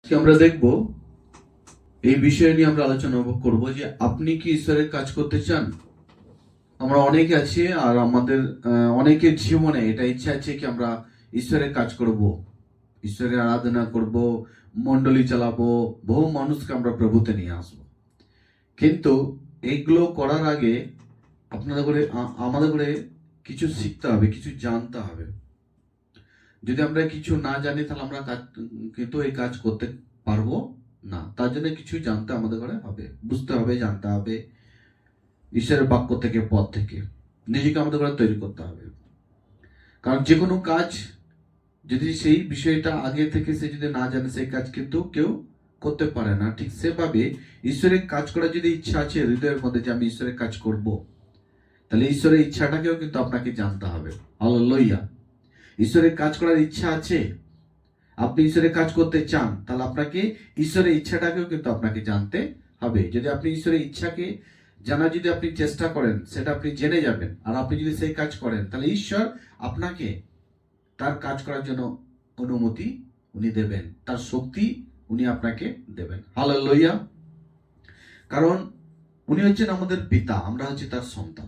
আজকে আমরা দেখব এই বিষয় নিয়ে আমরা আলোচনা করব যে আপনি কি ঈশ্বরের কাজ করতে চান। আমরা অনেকে আছি আর আমাদের অনেকের জীবনে এটা ইচ্ছা আছে কি আমরা ঈশ্বরের কাজ করব, ঈশ্বরের আরাধনা করব, মণ্ডলী চালাবো, বহু মানুষকে আমরা প্রভুতে নিয়ে আসব। কিন্তু এইগুলো করার আগে আপনাদের করে আমাদের করে কিছু শিখতে হবে, কিছু জানতে হবে। যদি আমরা কিছু না জানি তাহলে আমরা কিন্তু এই কাজ করতে পারবো না। তার জন্য কিছু জানতে আমাদের ঘরে হবে, বুঝতে হবে, জানতে হবে। ঈশ্বরের বাক্য থেকে, পথ থেকে নিজেকে আমাদের ঘরে তৈরি করতে হবে। কারণ যে কোনো কাজ যদি সেই বিষয়টা আগে থেকে সে যদি না জানে, সেই কাজ কিন্তু কেউ করতে পারে না। ঠিক সেভাবে ঈশ্বরের কাজ করার যদি ইচ্ছা আছে হৃদয়ের মধ্যে যে আমি ঈশ্বরের কাজ করব, তাহলে ঈশ্বরের ইচ্ছাটাকেও কিন্তু আপনাকে জানতে হবে। হালেলুয়া। ঈশ্বরের কাজ করার ইচ্ছা আছে, আপনি ঈশ্বরের কাজ করতে চান, তাহলে আপনাকে ঈশ্বরের ইচ্ছাটাকেও কিন্তু আপনাকে জানতে হবে। যদি আপনি ঈশ্বরের ইচ্ছাকে জানা যদি আপনি চেষ্টা করেন, সেটা আপনি জেনে যাবেন। আর আপনি যদি সেই কাজ করেন, তাহলে ঈশ্বর আপনাকে তার কাজ করার জন্য অনুমতি উনি দেবেন, তার শক্তি উনি আপনাকে দেবেন। হালেলুয়া। কারণ উনি হচ্ছেন আমাদের পিতা, আমরা হচ্ছি তার সন্তান,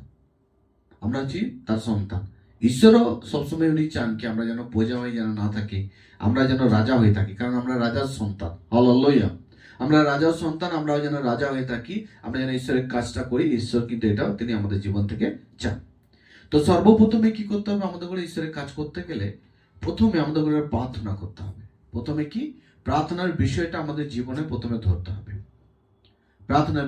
আমরা হচ্ছি তার সন্তান। ঈশ্বরও সবসময় উনি চান কি আমরা যেন প্রজা হয়ে যেন না থাকি, আমরা যেন রাজা হয়ে থাকি। কারণ আমরা রাজার সন্তান। হালেলুয়া। আমরা রাজার সন্তান, আমরাও যেন রাজা হয়ে থাকি, আমরা যেন ঈশ্বরের কাজটা করি। ঈশ্বর কিন্তু এটাও তিনি আমাদের জীবন থেকে চান। তো সর্বপ্রথমে কি করতে হবে আমাদের করে ঈশ্বরের কাজ করতে গেলে? প্রথমে আমাদের করে প্রার্থনা করতে হবে। প্রথমে কি? প্রার্থনার বিষয়টা আমাদের জীবনে প্রথমে ধরতে হবে। প্রার্থনার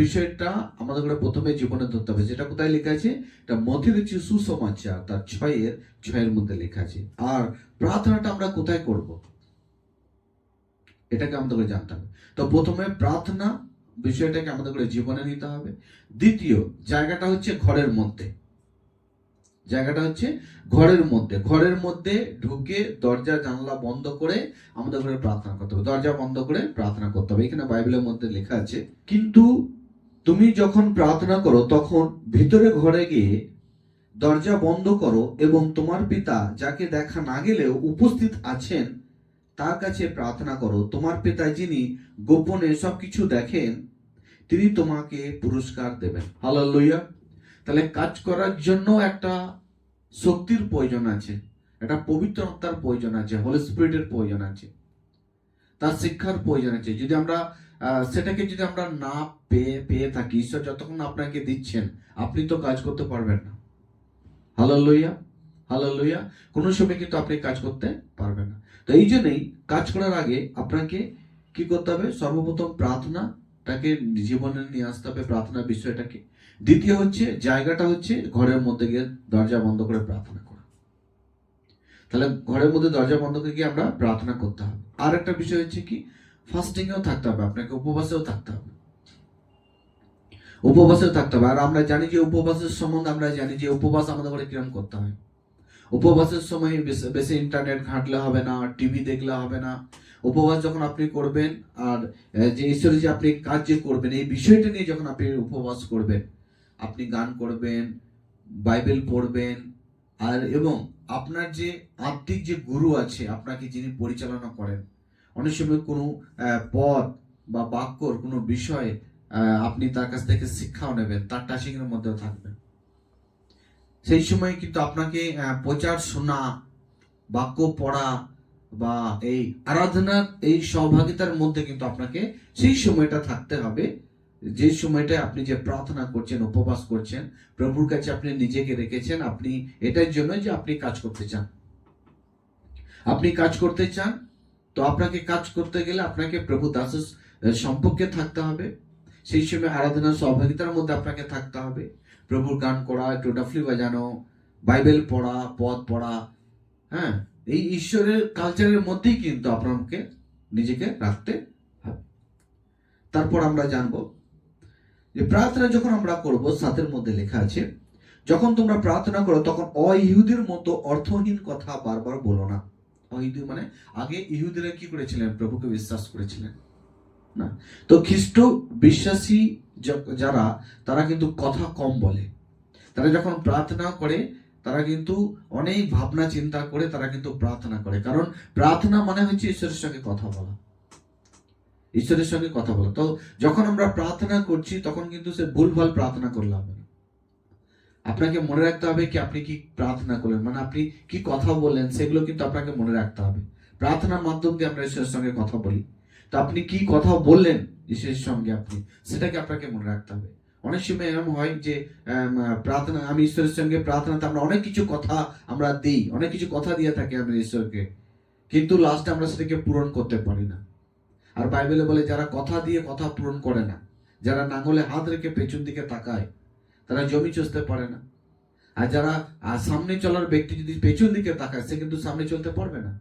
বিষয়টা আমাদের করে প্রথমে জীবনে ধরতে হবে। যেটা কোথায় লেখা আছে? এটা মথির সুসমাচার তার 6:6 মধ্যে লেখা আছে। আর প্রার্থনাটা আমরা কোথায় করব, এটাকে আমাদের করে জানতে হবে। তো প্রথমে প্রার্থনা বিষয়টাকে আমাদের করে জীবনে নিতে হবে। দ্বিতীয় জায়গাটা হচ্ছে ঘরের মধ্যে। ঘরের মধ্যে ঢুকে দরজা জানলা বন্ধ করে আমাদের ঘরে প্রার্থনা করতে হবে। দরজা বন্ধ করে প্রার্থনা করতে হবে। এখানে বাইবেলের মধ্যে লেখা আছে, কিন্তু তুমি যখন প্রার্থনা করো তখন ভিতরে ঘরে গিয়ে দরজা বন্ধ করো এবং তোমার পিতা যাকে দেখা না গেলেও উপস্থিত আছেন তার কাছে প্রার্থনা করো। তোমার পিতা যিনি গোপনে সবকিছু দেখেন তিনি তোমাকে পুরস্কার দেবেন। হালেলুয়া। তাহলে কাজ করার জন্য একটা শক্তির প্রয়োজন আছে, একটা পবিত্র আত্মার প্রয়োজন আছে, হোলি স্পিরিটের প্রয়োজন আছে, তার শিক্ষার প্রয়োজন আছে। যদি আমরা সেটাকে যদি আমরা না পেয়ে থাকি, ঈশ্বর যতক্ষণ আপনাকে দিচ্ছেন আপনি তো কাজ করতে পারবেন না। হালেলুয়া। হালেলুয়া। কোনো সময় কিন্তু আপনি কাজ করতে পারবেন না। তো এই জন্যই কাজ করার আগে আপনাকে কি করতে হবে? সর্বপ্রথম প্রার্থনাটাকে জীবনে নিয়ে আসতে হবে, প্রার্থনার বিষয়টাকে। দ্বিতীয় হচ্ছে জায়গাটা হচ্ছে ঘরের মধ্যে গিয়ে দরজা বন্ধ করে প্রার্থনা করা। তাহলে ঘরের মধ্যে দরজা বন্ধ করে গিয়ে আমরা প্রার্থনা করতে হবে। আর একটা বিষয় হচ্ছে কি, ফাস্টিংয়েও থাকতে হবে, আপনাকে উপবাসেও থাকতে হবে। আর আমরা জানি যে উপবাসের সম্বন্ধে আমরা জানি যে উপবাস আমাদের ঘরে কিরকম করতে হয়। উপবাসের সময় বেশি ইন্টারনেট ঘাঁটলে হবে না, টিভি দেখলে হবে না। উপবাস যখন আপনি করবেন আর যে ঈশ্বরের যে আপনি কাজ যে করবেন এই বিষয়টা নিয়ে যখন আপনি উপবাস করবেন, আপনি গান করবেন, বাইবেল পড়বেন, আর এবং আপনার যে আত্মিক যে গুরু আছে আপনাকে যিনি পরিচালনা করেন, অনেক সময় কোনো পদ বা বাক্যর কোনো বিষয় আপনি তার কাছ থেকে শিক্ষাও নেবেন, তার টাচিংয়ের মধ্যেও থাকবেন। সেই সময় কিন্তু আপনাকে প্রচার শোনা, বাক্য পড়া বা এই আরাধনার এই সহভাগিতার মধ্যে কিন্তু আপনাকে সেই সময়টা থাকতে হবে, যে সময়টা আপনি যে প্রার্থনা করছেন, উপবাস করছেন, প্রভুর কাছে আপনি নিজেকে রেখেছেন। আপনি এটার জন্য যে আপনি কাজ করতে চান, তো আপনাকে কাজ করতে গেলে আপনাকে প্রভু দাসের সম্পর্কে থাকতে হবে। সেই সময় আরাধনার সহভাগিতার মধ্যে আপনাকে থাকতে হবে। প্রভুর গান করা, একটু ডাফলি বাজানো, বাইবেল পড়া, পদ পড়া, হ্যাঁ, এই ঈশ্বরের কালচারের মধ্যেই কিন্তু আপনাকে নিজেকে রাখতে হবে। তারপর আমরা জানবো যে প্রার্থনা যখন আমরা করব, 7 মধ্যে লেখা আছে, যখন তোমরা প্রার্থনা করো তখন অইহুদির মতো অর্থহীন কথা বারবার বলো না। অইহুদি মানে আগে ইহুদিরা কি করেছিলেন? প্রভুকে বিশ্বাস করেছিলেন না। তো খ্রিস্ট বিশ্বাসী যারা, তারা কিন্তু কথা কম বলে। তারা যখন প্রার্থনা করে তারা কিন্তু অনেক ভাবনা চিন্তা করে তারা কিন্তু প্রার্থনা করে, কারণ প্রার্থনা মানে হচ্ছে ঈশ্বরের সঙ্গে কথা বলা, ঈশ্বরের সঙ্গে কথা বলা। তো যখন আমরা প্রার্থনা করছি তখন কিন্তু সে ভুলভাল প্রার্থনা করলে হবে না। আপনাকে মনে রাখতে হবে কি আপনি কি প্রার্থনা করলেন, মানে আপনি কি কথা বললেন, সেগুলো কিন্তু আপনাকে মনে রাখতে হবে। প্রার্থনার মাধ্যম দিয়ে আমরা ঈশ্বরের সঙ্গে কথা বলি, তো আপনি কি কথা বললেন ঈশ্বরের সঙ্গে, আপনি সেটাকে আপনাকে মনে রাখতে হবে। অনেক সময় এরকম হয় যে প্রার্থনা, আমি ঈশ্বরের সঙ্গে প্রার্থনাতে আমরা অনেক কিছু কথা আমরা দিই, অনেক কিছু কথা দিয়ে থাকি আমরা ঈশ্বরকে, কিন্তু লাস্টে আমরা সেটাকে পূরণ করতে পারি না। আর বাইবেলে বলে যারা কথা দিয়ে কথা পূরণ করে না, যারা নাঙলে হাত রেখে পেছন দিকে তাকায়, তারা জমি চষতে পারে না। আর যারা সামনে চলার ব্যক্তি যদি পেছন দিকে তাকায়, সে কিন্তু সামনে চলতে পারবে না।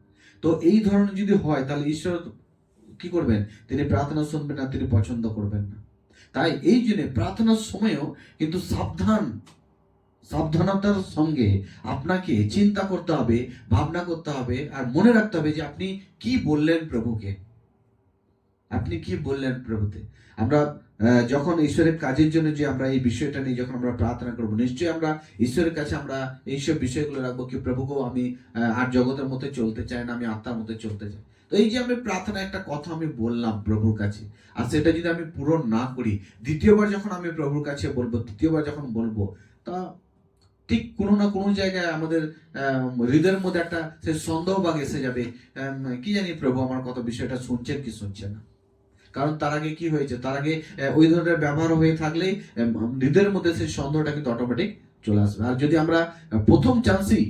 তো এই ধরনের যদি হয় তাহলে ঈশ্বর কি করবেন, তিনি প্রার্থনা শুনবেন না, তিনি পছন্দ করবেন না। তাই এই জন্য প্রার্থনার সময়ও কিন্তু সাবধানতার সঙ্গে আপনাকে চিন্তা করতে হবে, ভাবনা করতে হবে, আর মনে রাখতে হবে যে আপনি কি বললেন প্রভুকে, আপনি কি বললেন প্রভুতে। আমরা যখন ঈশ্বরের কাজের জন্য যে আমরা এই বিষয়টা নিয়ে যখন আমরা প্রার্থনা করব, নিশ্চয়ই আমরা ঈশ্বরের কাছে আমরা এইসব বিষয়গুলো রাখবো কি প্রভুকেও আমি আর জগতের মধ্যে চলতে চাই না, আমি আত্মার মধ্যে চলতে চাই। তো এই যে আমি প্রার্থনা একটা কথা আমি বললাম প্রভুর কাছে, আর সেটা যদি আমি পূরণ না করি, দ্বিতীয়বার যখন আমি প্রভুর কাছে বলবো, তৃতীয়বার যখন বলবো, তা ঠিক কোনো না কোনো জায়গায় আমাদের হৃদয়ের মধ্যে একটা সে সন্দেহ ভাগ এসে যাবে, কি জানি প্রভু আমার কত বিষয়টা শুনছেন কি শুনছেন না। কারণ তার আগে কি হয়েছে, তার আগে ওই ধরনের ব্যবহার হয়ে থাকলেই হৃদয়ের মধ্যে সেই সন্দেহটা কিন্তু অটোমেটিক চলে আসবে। আর যদি আমরা প্রথম চান্সই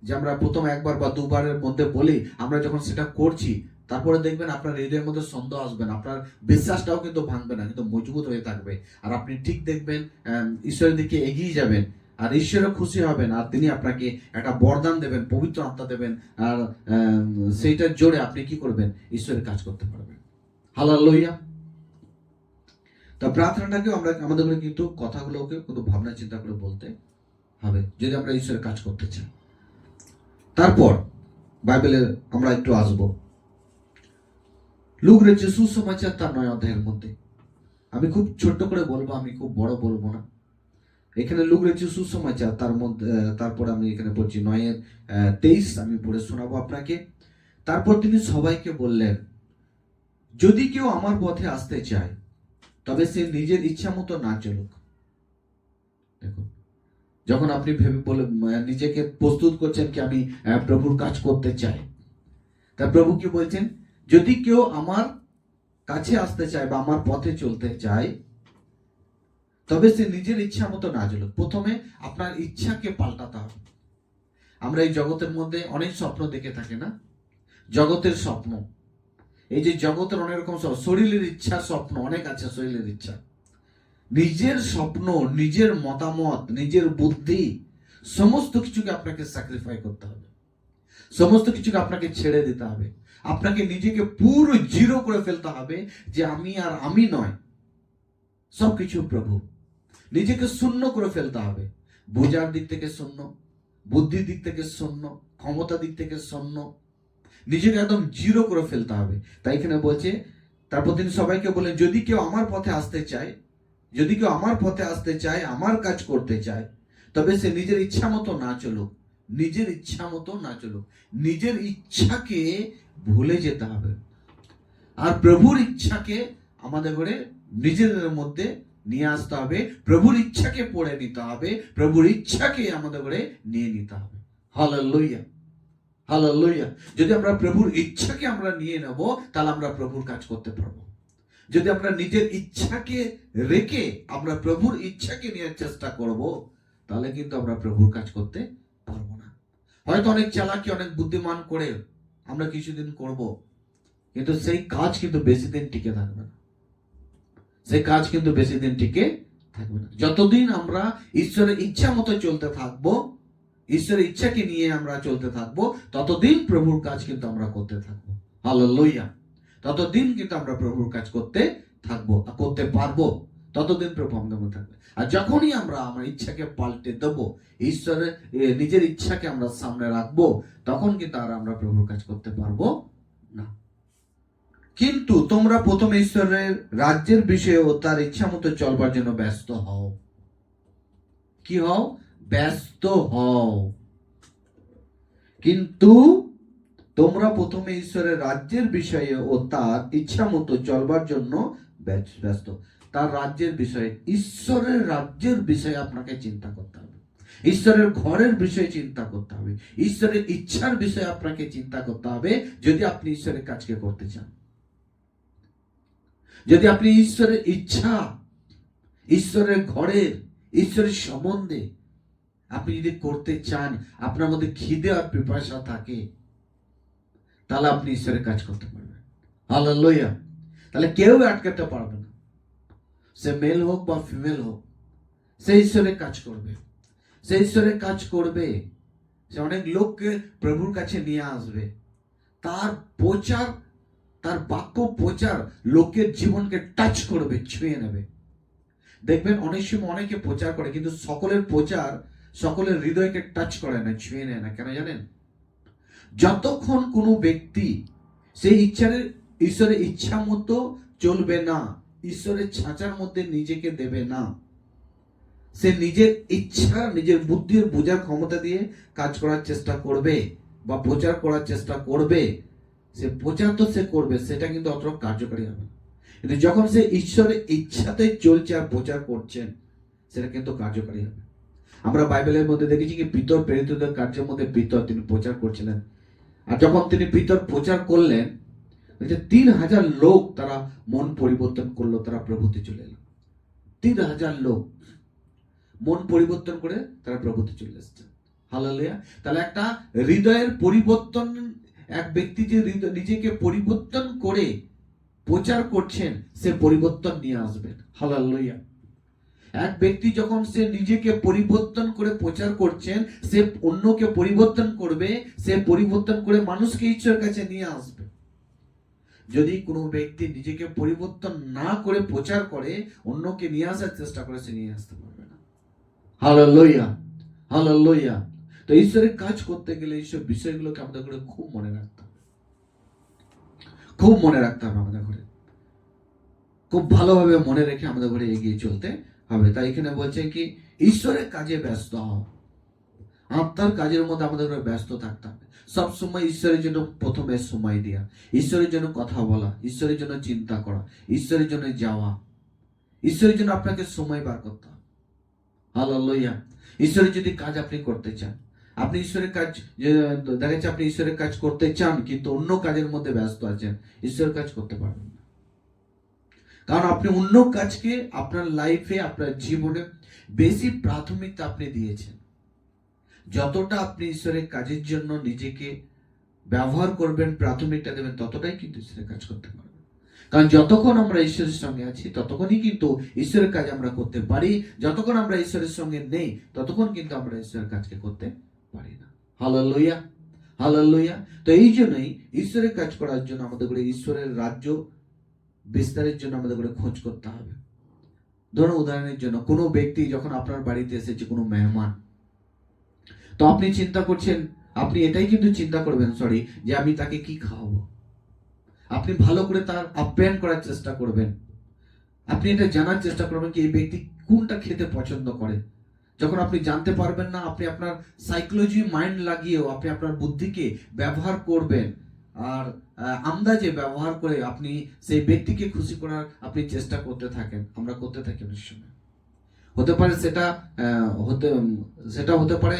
যে আমরা প্রথম একবার বা দুবারের মধ্যে বলি, আমরা যখন সেটা করছি, তারপরে দেখবেন আপনার হৃদয়ের মধ্যে সন্দেহ আসবে না, আপনার বিশ্বাসটাও কিন্তু ভাঙবে না, কিন্তু মজবুত হয়ে থাকবে। আর আপনি ঠিক দেখবেন ঈশ্বরের দিকে এগিয়ে যাবেন, আর ঈশ্বরও খুশি হবেন, আর তিনি আপনাকে একটা বরদান দেবেন, পবিত্র আত্মা দেবেন, আর সেইটার জোরে আপনি কি করবেন, ঈশ্বরের কাজ করতে পারবেন। হালেলুয়া। তা প্রার্থনাটাকেও আমরা আমাদের কিন্তু কথাগুলোকে কিন্তু ভাবনা চিন্তা করে বলতে হবে যদি আমরা ঈশ্বরের কাজ করতে চাই। তারপর বাইবেলে আমরা একটু আসবো লুক রচিত সুসমাচার তার 9 অধ্যায়ের মধ্যে। আমি খুব ছোট্ট করে বলবো, আমি খুব বড় বলবো না। এখানে লুক রচিত সুসমাচার তার মধ্যে, তারপর আমি এখানে বলছি 9:23 আমি পড়ে শোনাবো আপনাকে। তারপর তিনি সবাইকে বললেন, যদি কেউ আমার পথে আসতে চায় তবে সে নিজের ইচ্ছা মতো না চলুক। দেখুন, যখন আপনি ভেবে বলে নিজেকে প্রস্তুত করছেন কি আমি প্রভুর কাজ করতে চাই, তা প্রভু কি বলছেন, যদি কেউ আমার কাছে আসতে চায় বা আমার পথে চলতে চায় তবে সে নিজের ইচ্ছা মতো না চলুক। প্রথমে আপনার ইচ্ছাকে পাল্টাতে হবে। আমরা এই জগতের মধ্যে অনেক স্বপ্ন দেখে থাকি না, জগতের স্বপ্ন, এই যে জগতের অনেক রকম শরীরের ইচ্ছা, স্বপ্ন অনেক আছে, শরীরের ইচ্ছা, নিজের স্বপ্ন, নিজের মতামত, নিজের বুদ্ধি, সমস্ত কিছুকে আপনাকে স্যাক্রিফাই করতে হবে, সমস্ত কিছুকে আপনাকে ছেড়ে দিতে হবে, আপনাকে নিজেকে পুরো জিরো করে ফেলতে হবে যে আমি আর আমি নয়, সবকিছু প্রভু। নিজেকে শূন্য করে ফেলতে হবে, বোঝার দিক থেকে শূন্য, বুদ্ধির দিক থেকে শূন্য, ক্ষমতার দিক থেকে শূন্য, নিজেকে একদম জিরো করে ফেলতে হবে। তাই এখানে বলছে, তারপর তিনি সবাইকে বলেন, যদি কেউ আমার পথে আসতে চায়, যদি কেউ আমার পথে আসতে চায়, আমার কাজ করতে চায়, তবে সে নিজের ইচ্ছা মতো না চলুক, নিজের ইচ্ছা মতো না চলুক। নিজের ইচ্ছাকে ভুলে যেতে হবে, আর প্রভুর ইচ্ছাকে আমাদের ঘরে নিজেদের মধ্যে নিয়ে আসতে হবে, প্রভুর ইচ্ছাকে পড়ে নিতে হবে, প্রভুর ইচ্ছাকে আমাদের ঘরে নিয়ে নিতে হবে। Hallelujah, hallelujah. যদি আমরা প্রভুর ইচ্ছাকে আমরা নিয়ে নেব, তাহলে আমরা প্রভুর কাজ করতে পারবো। যদি আমরা নিজের ইচ্ছাকে রেখে আমরা প্রভুর ইচ্ছাকে নেওয়ার চেষ্টা করব, তাহলে কিন্তু আমরা প্রভুর কাজ করতে পারবো না। হয়তো অনেক চালাকি, অনেক বুদ্ধিমান করে আমরা কিছুদিন করব, কিন্তু সেই কাজ কিন্তু বেশি দিন টিকে থাকবে না, সেই কাজ কিন্তু বেশি দিন টিকে থাকবে না। যতদিন আমরা ঈশ্বরের ইচ্ছা মতো চলতে থাকবো, ঈশ্বরের ইচ্ছাকে নিয়ে আমরা চলতে থাকবো, ততদিন প্রভুর কাজ কিন্তু আমরা করতে থাকবো। হালেলুয়া। ততদিন কিন্তু আমরা প্রভুর কাজ করতে থাকবো, করতে পারবো, ততদিন প্রভু আমাদের মধ্যে থাকবে। আর যখনই আমরা আমার ইচ্ছাকে পাল্টে দেবো, ঈশ্বরের নিজের ইচ্ছাকে আমরা সামনে রাখবো, তখন কিন্তু আর আমরা প্রভুর কাজ করতে পারবো না। কিন্তু তোমরা প্রথমে ঈশ্বরের রাজ্যের বিষয়ে ও তার ইচ্ছা মতো চলবার জন্য ব্যস্ত হও। কি হও? ব্যস্ত হও, কিন্তু তোমরা প্রথমে ঈশ্বরের রাজ্যের বিষয়ে ও তার ইচ্ছা মতো চলবার জন্য ব্যস্ত। তার রাজ্যের বিষয়ে, ঈশ্বরের রাজ্যের বিষয়ে আপনাকে চিন্তা করতে হবে, ঈশ্বরের ঘরের বিষয়ে চিন্তা করতে হবে, ঈশ্বরের ইচ্ছার বিষয়ে আপনাকে চিন্তা করতে হবে। যদি আপনি ঈশ্বরের কাজকে করতে চান, যদি আপনি ঈশ্বরের ইচ্ছা, ঈশ্বরের ঘরের, ঈশ্বরের সম্বন্ধে আপনি যদি করতে চান, আপনার মধ্যে খিদে আর পিপাসা থাকে, তাহলে আপনি ঈশ্বরের কাজ করতে পারবেন। হালেলুয়া। তাহলে কেউ আটকাতে পারবে না, সে মেল হোক বা ফিমেল হোক, সে ঈশ্বরের কাজ করবে, সে ঈশ্বরের কাজ করবে, সে অনেক লোককে প্রভুর কাছে নিয়ে আসবে। তার প্রচার, তার বাক্য প্রচার লোকের জীবনকে টাচ করবে, ছুঁয়ে নেবে। দেখবেন অনেক সময় অনেকে প্রচার করে, কিন্তু সকলের প্রচার সকলের হৃদয়কে টাচ করে না, ছুঁয়ে নেয় না। কেন জানেন? যতক্ষণ কোনো ব্যক্তি সেই ঈশ্বরের ইচ্ছা মতো চলবে না, ঈশ্বরের ছাঁচার মধ্যে নিজেকে দেবে না, সে নিজের ইচ্ছা, নিজের বুদ্ধির বোঝার ক্ষমতা দিয়ে কাজ করার চেষ্টা করবে বা প্রচার করার চেষ্টা করবে, সে প্রচার তো সে করবে, সেটা কিন্তু অত কার্যকারী হবে না। কিন্তু যখন সে ঈশ্বরের ইচ্ছাতে চলছে আর প্রচার করছেন, সেটা কিন্তু কার্যকারী হবে। আমরা বাইবেলের মধ্যে দেখেছি কি পিতর প্রেরিতদের কার্যের মধ্যে পিতর তিনি প্রচার করছিলেন, আর যখন তিনি পিতর প্রচার করলেন, 3000 লোক তারা মন পরিবর্তন করলো, তারা প্রভুতে চলে এলো। 3000 লোক মন পরিবর্তন করে তারা প্রভুতে চলে এসছে। হালেলুয়া। তাহলে একটা হৃদয়ের পরিবর্তন, এক ব্যক্তি যে নিজেকে পরিবর্তন করে প্রচার করছেন, সে পরিবর্তন নিয়ে আসবেন। হালেলুয়া। এক ব্যক্তি যখন সে নিজেকে পরিবর্তন করে প্রচার করছেন, সে অন্যকে পরিবর্তন করবে, সে পরিবর্তন করে মানুষকে ঈশ্বরের কাছে নিয়ে আসবে। যদি কোনো ব্যক্তি নিজেকে পরিবর্তন না করে প্রচার করে, অন্যকে নিয়ে আসার চেষ্টা করে, সে নিয়ে আসতে পারবে না। Hallelujah, hallelujah. তো ঈশ্বরের কাজ করতে গেলে এইসব বিষয়গুলোকে আমাদের করে খুব মনে রাখতে হবে, খুব মনে রাখতে হবে আমাদের ঘরে, খুব ভালোভাবে মনে রেখে আমাদের ঘরে এগিয়ে চলতে হবে। তাই এখানে বলছে কি, ঈশ্বরের কাজে ব্যস্ত হও, আত্মার কাজের মধ্যে আমাদের ব্যস্ত থাকতে হবে। সবসময় ঈশ্বরের জন্য প্রথমে সময় দেওয়া, ঈশ্বরের জন্য কথা বলা, ঈশ্বরের জন্য চিন্তা করা, ঈশ্বরের জন্য যাওয়া, ঈশ্বরের জন্য আপনাকে সময় বার করতে হবে। হালেলুয়া। ঈশ্বরের যদি কাজ আপনি করতে চান, আপনি ঈশ্বরের কাজ, দেখা যাচ্ছে আপনি ঈশ্বরের কাজ করতে চান কিন্তু অন্য কাজের মধ্যে ব্যস্ত আছেন, ঈশ্বরের কাজ করতে পারবেন না। কারণ আপনি অন্য কাজকে আপনার লাইফে, আপনার জীবনে বেশি প্রাথমিকতা আপনি দিয়েছেন। যতটা আপনি ঈশ্বরের কাজের জন্য নিজেকে ব্যবহার করবেন, প্রাথমিকতা দেবেন, ততটাই কিন্তু ঈশ্বরের কাজ করতে পারবেন। কারণ যতক্ষণ আমরা ঈশ্বরের সঙ্গে আছি, ততক্ষণই কিন্তু ঈশ্বরের কাজ আমরা করতে পারি। যতক্ষণ আমরা ঈশ্বরের সঙ্গে নেই, ততক্ষণ কিন্তু আমরা ঈশ্বরের কাজকে করতে পারি না। Hallelujah, hallelujah. তো এই জন্যই ঈশ্বরের কাজ করার জন্য আমাদের করে ঈশ্বরের রাজ্য বিস্তারের জন্য আমাদের করে খোঁজ করতে হবে। ধরুন উদাহরণের জন্য, কোনো ব্যক্তি যখন আপনার বাড়িতে এসেছে, কোনো মেহমান, তো আপনি চিন্তা করছেন, আপনি এটাই কিন্তু চিন্তা করবেন, যে আমি তাকে কি খাওয়াবো। আপনি ভালো করে তার আপ্যায়ন করার চেষ্টা করবেন, আপনি এটা জানার চেষ্টা করবেন কি এই ব্যক্তি কোনটা খেতে পছন্দ করে। যখন আপনি জানতে পারবেন না, আপনি আপনার সাইকোলজি মাইন্ড লাগিয়েও আপনি আপনার বুদ্ধিকে ব্যবহার করবেন, আর আন্দাজে ব্যবহার করে আপনি সেই ব্যক্তিকে খুশি করার আপনি চেষ্টা করতে থাকেন। আমরা করতে থাকি অনেক সময়। হতে পারে সেটা হতে পারে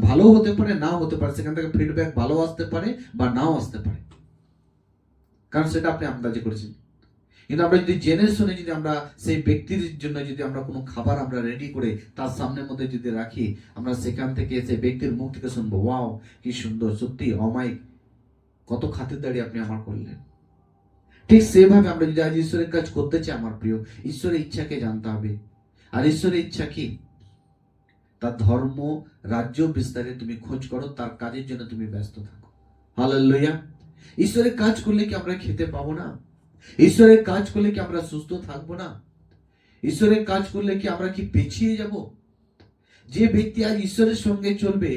ভালো, হতে পারে নাও হতে পারে, সেখান থেকে ফিডব্যাক ভালো আসতে পারে বা নাও আসতে পারে, কারণ সেটা আপনি আন্দাজে করেছেন। কিন্তু আমরা যদি জেনে শুনে যদি আমরা সেই ব্যক্তির জন্য যদি আমরা কোনো খাবার আমরা রেডি করে তার সামনের মধ্যে যদি রাখি, আমরা সেখান থেকে সেই ব্যক্তির মুখ থেকে শুনবো, ওয়াও কি সুন্দর, সত্যি অমায়িক, কত খাতিরদারি আপনি আমার করলেন। ঠিক সেভাবে আমরা যদি আজ ঈশ্বরের কাজ করতে চাই, আমার প্রিয়, ঈশ্বরের ইচ্ছাকে জানতে হবে। আর ঈশ্বরের ইচ্ছা কি? তার ধর্ম, রাজ্য বিস্তারে তুমি খোঁজ করো, তার কাজের জন্য তুমি ব্যস্ত থাকো। হালেলুয়া। ঈশ্বরের কাজ করলে কি আমরা খেতে পাবো না? ঈশ্বরের কাজ করলে কি আমরা সুস্থ থাকবো না? ঈশ্বরের কাজ করলে কি আমরা কি পিছিয়ে যাব? যে ব্যক্তি আজ ঈশ্বরের সঙ্গে চলবে,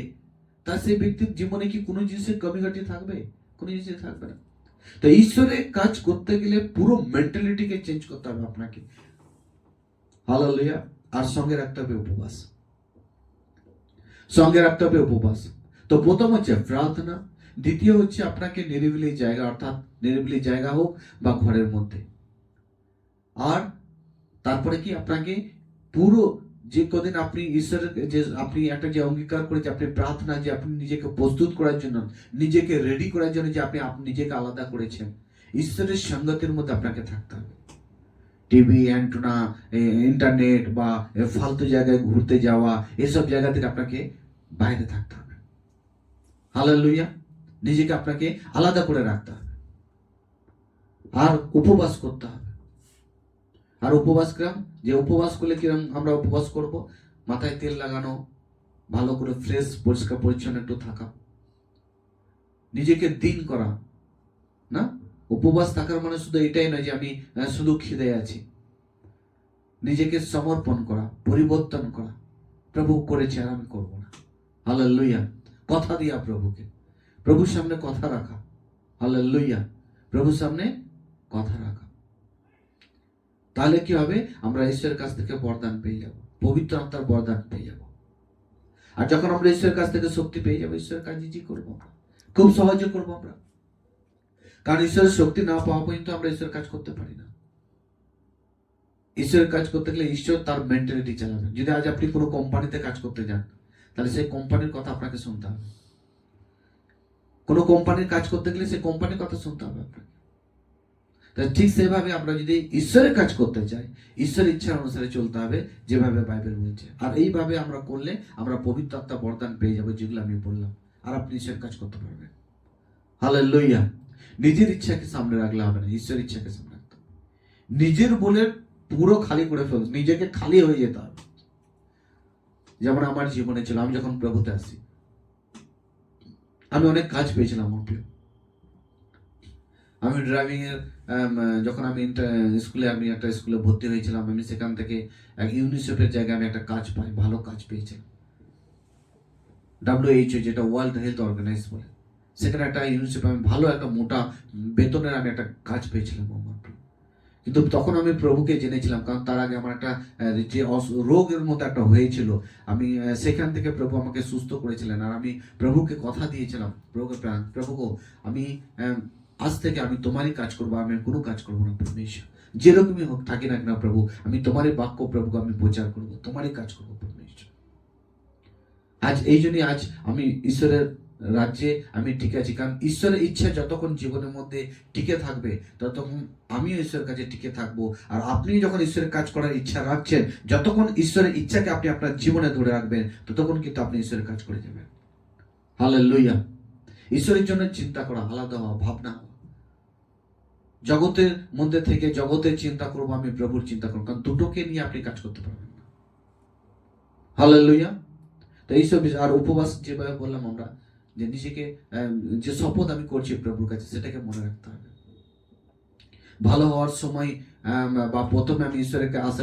তার সেই ব্যক্তির জীবনে কি কোনো জিনিসের কমি ঘাটি থাকবে? কোনো জিনিস থাকবে না। তো ঈশ্বরের কাজ করতে গেলে পুরো মেন্টালিটিকে চেঞ্জ করতে হবে আপনাকে। হালেলুয়া। আর সঙ্গে রাখতে হবে উপবাস। সঙ্গে রাখতে হবে উপবাস। তো প্রথম হচ্ছে প্রার্থনা, দ্বিতীয় হচ্ছে আপনাকে নিরিবিলি জায়গা, অর্থাৎ নিরিবিলি জায়গা হোক বা ঘরের মধ্যে। আর তারপরে কি আপনাকে পুরো যে কদিন আপনি ঈশ্বরের যে আপনি একটা যে অঙ্গীকার করে যে আপনি প্রার্থনা, যে আপনি নিজেকে প্রস্তুত করার জন্য, নিজেকে রেডি করার জন্য যে আপনি নিজেকে আলাদা করেছেন, ঈশ্বরের সঙ্গতের মধ্যে আপনাকে থাকতে হবে। টিভি, অ্যান্টেনা, ইন্টারনেট বা ফালতু জায়গায় ঘুরতে যাওয়া, এসব জায়গা থেকে আপনাকে বাইরে থাকতে হবে। হালেলুয়া। নিজেকে আপনাকে আলাদা করে রাখতে হবে। আর উপবাস করতে হবে। আর উপবাস কিরম, যে উপবাস করলে কিরম আমরা উপবাস করব, মাথায় তেল লাগানো, ভালো করে ফ্রেশ পরিষ্কার পরিচ্ছন্ন একটু থাকা, নিজেকে দিন করা না। উপবাস থাকার মানে শুধু এটাই নয় যে আমি শুধু খিদে আছি। নিজেকে সমর্পণ করা, পরিবর্তন করা, প্রভু করেছে আর আমি করবো না। হালেলুয়া। কথা দিয়া প্রভুকে, প্রভুর সামনে কথা রাখা। হালেলুয়া। প্রভুর সামনে কথা রাখা। তাহলে কি হবে, আমরা ঈশ্বরের কাছ থেকে বরদান পেয়ে যাব, পবিত্র আত্মার বরদান পেয়ে যাব। আর যখন আমরা ঈশ্বরের কাছ থেকে শক্তি পেয়ে যাবো, ঈশ্বরের কাজ ইজি করবো আমরা, খুব সহজে করবো আমরা। কারণ ঈশ্বরের শক্তি না পাওয়া পর্যন্ত আমরা ঈশ্বরের কাজ করতে পারি না। ঈশ্বরের কাজ করতে গেলে ঈশ্বর তার মেন্টালিটি চালাবে। যদি আজ আপনি কোনো কোম্পানিতে কাজ করতে যান, তাহলে সেই কোম্পানির কথা আপনাকে শুনতে হবে। কোনো কোম্পানির কাজ করতে গেলে সেই কোম্পানির কথা শুনতে হবে আপনাকে। ঠিক সেভাবে আমরা যদি ঈশ্বরের কাজ করতে চাই, ঈশ্বরের ইচ্ছার অনুসারে চলতে হবে, যেভাবে বাইবেল বলছে। আর এইভাবে আমরা করলে আমরা পবিত্র আত্মা বরদান পেয়ে যাবো, যেগুলো আমি বললাম। আর আপনি ঈশ্বরের কাজ করতে পারবেন। হালেলুয়া। নিজের ইচ্ছাকে সামনে রাখলে হবে না, ঈশ্বরের ইচ্ছাকে সামনে রাখতে হবে। নিজের বলে পুরো খালি করে ফেল, নিজেকে খালি হয়ে যেতে হবে। যেমন আমার জীবনে ছিল, আমি যখন প্রভুতে আসি, আমি অনেক কাজ পেয়েছিলাম। আমার প্রিয়, আমি ড্রাইভিং এর যখন আমি স্কুলে, আমি একটা স্কুলে ভর্তি হয়েছিলাম, আমি সেখান থেকে এক ইউনিসেফের জায়গায় আমি একটা কাজ পাই, ভালো কাজ পেয়েছিলাম। WHO, যেটা ওয়ার্ল্ড হেলথ অর্গানাইজ বলে, সেখানে একটা ইউনিসেফ আমি ভালো একটা মোটা বেতনের আমি একটা কাজ পেয়েছিলাম আমার। কিন্তু তখন আমি প্রভুকে জেনেছিলাম, কারণ তার আগে আমার একটা যে রোগের মতো একটা হয়েছিল, আমি সেখান থেকে প্রভু আমাকে সুস্থ করেছিলেন। আর আমি প্রভুকে কথা দিয়েছিলাম, প্রভুকে প্রভু আমি আজ থেকে আমি তোমারই কাজ করবো, আমি কোনো কাজ করবো না পরমেশ্বর, যেরকমই হোক থাকি না কেন প্রভু, আমি তোমারই বাক্য প্রভুকে আমি প্রচার করবো, তোমারই কাজ করবো পরমেশ্বর। আজ এই জন্যই আজ আমি ঈশ্বরের রাজ্যে আমি ঠিক আছি, কারণ ঈশ্বরের ইচ্ছা যতক্ষণ জীবনের মধ্যে টিকে থাকবে, ততক্ষণ আমিও ঈশ্বরের কাছে টিকে থাকবো। আর আপনি যখন ঈশ্বরের কাজ করার ইচ্ছা রাখছেন, যতক্ষণ ঈশ্বরের ইচ্ছাকে আপনি আপনার জীবনে ধরে রাখবেন, ততক্ষণ কিন্তু আপনি ঈশ্বরের কাজ করে যাবেন। হালেলুয়া। ঈশ্বরের জন্য চিন্তা করা, আলাদা হওয়া, ভাবনা হওয়া। জগতের মধ্যে থেকে জগতের চিন্তা করবো, আমি প্রভুর চিন্তা করবো, কারণ দুটোকে নিয়ে আপনি কাজ করতে পারবেন না। হালেলুয়া। তো এইসব আর উপবাস যেভাবে বললাম আমরা, যে নিজেকে যে শপথ আমি করছি প্রভুর কাছে, সেটাকে মনে রাখতে হবে। ভালো হওয়ার সময় বা প্রথমে আমি ঈশ্বরের কাছে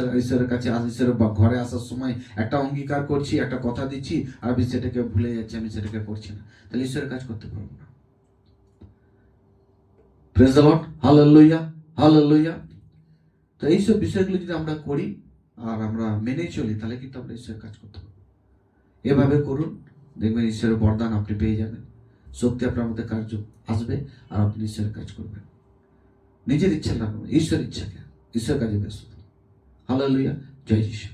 ঈশ্বরের ঘরে আসার সময় একটা অঙ্গীকার করছি, একটা কথা দিচ্ছি, আর আমি সেটাকে ভুলে যাচ্ছি, আমি সেটাকে করছি না, তাহলে ঈশ্বরের কাজ করতে পারবো না। Praise the lord. Hallelujah. Hallelujah. তো এইসব বিষয়গুলো যদি আমরা করি আর আমরা মেনে চলি, তাহলে কিন্তু আমরা ঈশ্বরের কাজ করতে পারবো। এভাবে করুন, দেখবেন ঈশ্বরের বরদান আপনি পেয়ে যাবেন, শক্তি আপনার মধ্যে কার্য আসবে, আর আপনি ঈশ্বরের কাজ করবেন। নিজের ইচ্ছা না, ঈশ্বরের ইচ্ছাকে, ঈশ্বরের কাজে ব্যস্ত। হালেলুয়া। জয় যিশু।